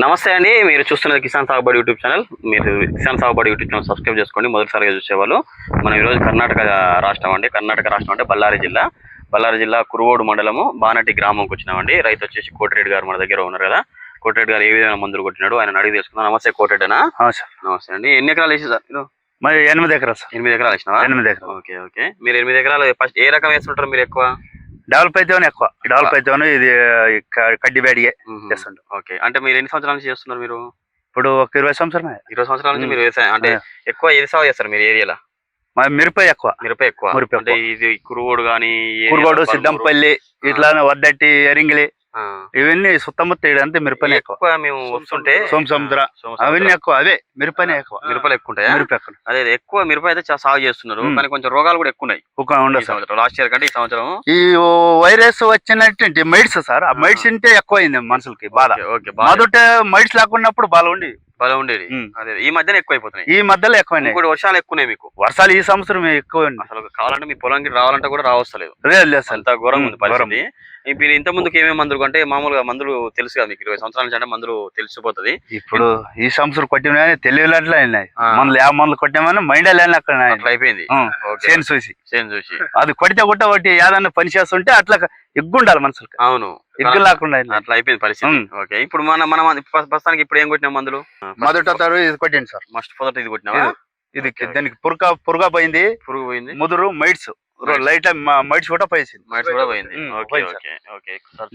నమస్తే అండి. మీరు చూస్తున్నది కిసాన్ సాగుబడి యూట్యూబ్ ఛానల్. మీరు కిసాన్ సాగుబడి యూట్యూబ్ ఛానల్ సబ్స్క్రైబ్ చేసుకోండి. మొదటిసారిగా చూసేవాళ్ళు. మనం ఈరోజు కర్ణాటక రాష్ట్రం అంటే బళ్ళారి జిల్లా కురువోడు మండలము బానటి గ్రామంకి వచ్చినామండి. రైతు వచ్చేసి కోటిరెడ్డి గారు మన దగ్గర ఉన్నారు కదా. కోటిరెడ్డి గారు ఏ విధంగా మందులు కొట్టినాడు ఆయన అడిగి తెలుసుకుందాం. నమస్తే కోటిరెడ్డినా? నమస్తే అండి. ఎన్ని ఎకరాలు వేసి సార్ మీరు? 8 ఎకరాలు సార్. 8 ఎకరాలు వేసినావా? 8 ఎకరాలు. Okay okay. మీరు 8 ఎకరాలు ఫస్ట్ ఏ రకం వేస్తుంటారు మీరు? ఎక్కువ డెవలప్ అయితేనే ఎక్కువ. డెవలప్ అయితేనే ఇది కడ్డి బ్యాడిగే చేస్తుంటాం. ఓకే. అంటే మీరు ఎన్ని సంవత్సరాల నుంచి చేస్తున్నారు? మీరు ఇప్పుడు ఒక 20 సంవత్సరాలు. 20 సంవత్సరాల నుంచి మీరు వ్యవసాయం అంటే ఎక్కువ ఏది సాగు చేస్తారు మీరు ఏరియాలో? మిరప ఎక్కువ. అంటే ఇది కురువోడు కానీ కురువోడు, సిద్ధంపల్లి, ఇట్లా వద్దట్టి, ఎరింగిలి ఇవన్నీ సుత్తముత్త అంతే మిరపనే ఎక్కువ. మేము వస్తుంటే సోమసముద్ర అవన్నీ ఎక్కువ. అవే మిరపనే ఎక్కువ. మిరపలు ఎక్కువ ఉంటాయి. అదే ఎక్కువ మిరప అయితే సాగు చేస్తున్నారు కానీ కొంచెం రోగాలు కూడా ఎక్కువ ఉన్నాయి. లాస్ట్ ఇయర్ కంటే ఈ సంవత్సరం ఈ వైరస్ వచ్చినట్టు మైడ్స్ సార్. ఆ మైడ్స్ ఉంటే ఎక్కువ అయింది మనుషులకి బాధ. మొదట మైడ్స్ లేకున్నప్పుడు బాగా ఉండేది. అదే ఈ మధ్యన ఎక్కువ అయిపోతున్నాయి. ఈ మధ్యలో ఎక్కువ వర్షాలు ఎక్కువ మీకు. వర్షాలు ఈ సంవత్సరం ఎక్కువ. అసలు కావాలంటే మీ పొలంకి రావాలంటే కూడా రావస్తలేదు. అంత ఘోరంగా ఉంది పరిస్థితి. మీరు ఇంత ముందుకు ఏమేమి మందులు అంటే మామూలుగా మందులు తెలుసు కదా మీకు? 20 సంవత్సరాల నుంచి అంటే మందులు తెలిసిపోతుంది. ఇప్పుడు ఈ సంవత్సరం కొట్టిన తెలివినట్లు అయినాయి. మందులు మందులు కొట్టామని మైండ్ అక్కడ అయిపోయింది. చూసి అది కొడితే కొట్ట ఒకటి ఏదన్నా పని చేస్తుంటే అట్లా ఎగ్గుండాలి మనుషులకి. అవును, ఎగ్గు లేకుండా అట్లా అయిపోయింది పరిస్థితి. ఓకే. ఇప్పుడు మనం ప్రస్తుతానికి ఇప్పుడు ఏం కొట్టినా మందులు? మొదట ఇది కొట్టింది సార్. మొదట ఇది కొట్టినా. ఇది దానికి పురుగా పోయింది. ముదురు మైడ్స్ లైట్ మైడ్స్ కూడా పోయింది.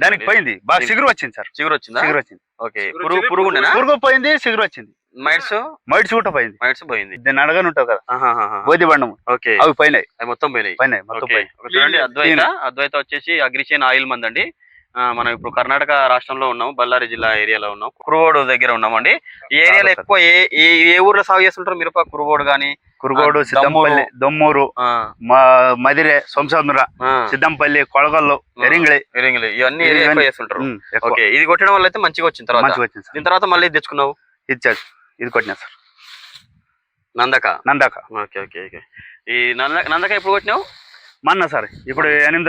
దానికి పోయింది. బాగా సిగురు వచ్చింది సార్. సిగురు వచ్చింది. పురుగు పోయింది, సిగురు వచ్చింది. మైడ్స్ కూడా పోయింది. దాన్ని అడగని ఉంటావు కదా, బోధి బండము, అవి పోయినాయి. మొత్తం పోయినాయి. అద్వైత వచ్చేసి అగ్రిచేన్ ఆయిల్ మంది అండి. మనం ఇప్పుడు కర్ణాటక రాష్ట్రంలో ఉన్నాము, బళ్ళారి జిల్లా ఏరియాలో ఉన్నాం, కురువోడు దగ్గర ఉన్నామండి. ఈ ఏరియాలో ఎక్కువ ఏ ఊర్లో సాగు చేస్తుంటారు మిరప? కురువోడు, సిద్ధంపల్లి, దొమ్మూరు, మదిరే, సోమసముద్ర, సిద్ధంపల్లి, కొಳగల్లు, ఎరింగిలి ఇవన్నీ చేస్తుంటారు. ఓకే. ఇది కొట్టడం వల్ల అయితే మంచిగా వచ్చింది. దీని తర్వాత మళ్ళీ తెచ్చుకున్నావు? ఇది కొట్టినా సార్. నందక. ఓకే. ఈ నందక ఎప్పుడు కొట్టినావు? మొన్న సార్. ఇప్పుడు 8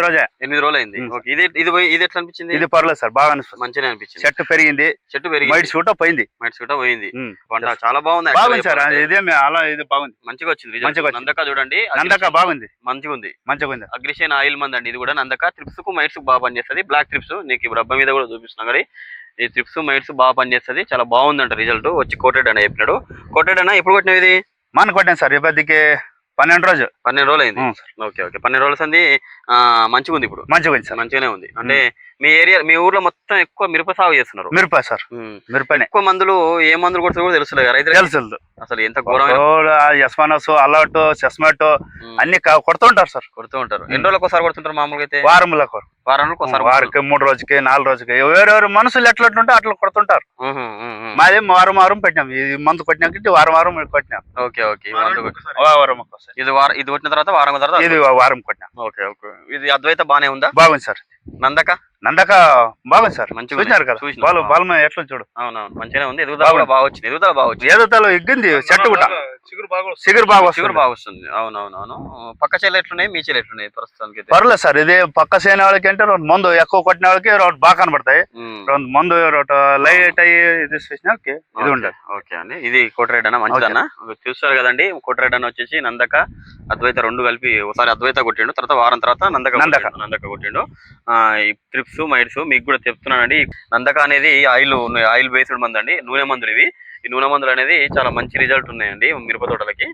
రోజులు అయింది. ఇది ఎట్లా అనిపించింది? ఇది పర్లేదు సార్, బాగా అనిపిస్తుంది. మంచిగా అనిపించింది. చెట్టు పెరిగింది. మైడ్స్ కూడా పోయింది. పంట చాలా బాగుంది సార్. అలా ఇది బాగుంది, మంచిగా వచ్చింది. నందక చూడండి, నందక బాగుంది, మంచిగా ఉంది. అగ్రిషన్ ఆయిల్ మంది అండి ఇది కూడా. నందక ట్రిప్స్ కు మైట్స్ బాగా పనిచేస్తుంది. బ్లాక్ ట్రిప్స్ నీకు ఇప్పుడు రబ్బ మీద కూడా చూపిస్తున్నా కానీ ఈ ట్రిప్స్ మైట్స్ బాగా పనిచేస్తుంది. చాలా బాగుందంట రిజల్ట్. వచ్చి కోటెడ్ అన్న చెప్పినాడు. కోటెడ్ అన్న ఎప్పుడు కొట్టినవి? ఇది మన కొట్టాను సార్. ఇప్పటికి 12 రోజులు అయింది. ఓకే. 12 రోజుల సంది మంచిగా ఉంది. ఇప్పుడు మంచిగానే ఉంది. అంటే మీ ఊర్లో మొత్తం ఎక్కువ మిరప సాగు చేస్తున్నారు? మిరప సార్. మిరపనే ఎక్కువ. మందులు ఏ మందులు కొడుతూ కూడా తెలుసు. అసలు ఎంత ఎస్మానస్, అలర్ట్, చెస్మాటో అన్ని కొడుతుంటారు సార్. ఎన్ని రోజులకు ఒకసారి కొడుతుంటారు మామూలుగా అయితే? వారానికి వారికి 3 రోజుకి 4 రోజుకి ఎవరెవరు మనుషులు ఎట్లుంటే అట్లా కొడుతుంటారు. మాది వారం పెట్టినాం. ఇది మందు కొట్టినాక వారం కొట్టినాం. ఓకే. ఇది కొట్టిన తర్వాత ఇది వారం కొట్టినాం. ఓకే. ఇది అద్వైత బానే ఉందా? బాగుంది సార్. నందక బాగుంది సార్. మంచిగా ఎట్లా చూడు. అవునవును, మంచిగానే ఉంది. ఎదుగుదల బాగా వచ్చింది. ఎదుగుదల ఎగ్గింది. చెట్టు కూడా సిగురు బాగా వస్తుంది. అవునవును. పక్క చేలు ఎట్లున్నాయి, మీ చేలు ఎట్లున్నాయి ప్రస్తుతానికి? పర్లేదు సార్. ఇది పక్క చేయని వాళ్ళకి అంటే మందు ఎక్కువ కొట్టిన వాళ్ళకి బాగా కనబడతాయి. మందు లైట్ అయ్యి ఇది ఉండదు. ఓకే అండి. ఇది కోటిరెడ్డి అన్న మంచిదన్న. చూస్తారు కదండి, కోటిరెడ్డి అన్న వచ్చేసి నందక అద్వైత 2 కలిపి ఒకసారి అద్వైత కొట్టిండు, తర్వాత వారం తర్వాత నందక కొట్టిండు. ఈ ట్రిప్స్ మైడ్స్ మీకు కూడా చెప్తున్నానండి. నందక అనేది ఆయిల్ బేస్డ్ మందు అండి, నూనె మందులు ఇవి. ఈ నూనె మందులు అనేది చాలా మంచి రిజల్ట్ ఉన్నాయండి మిరప తోటలకి.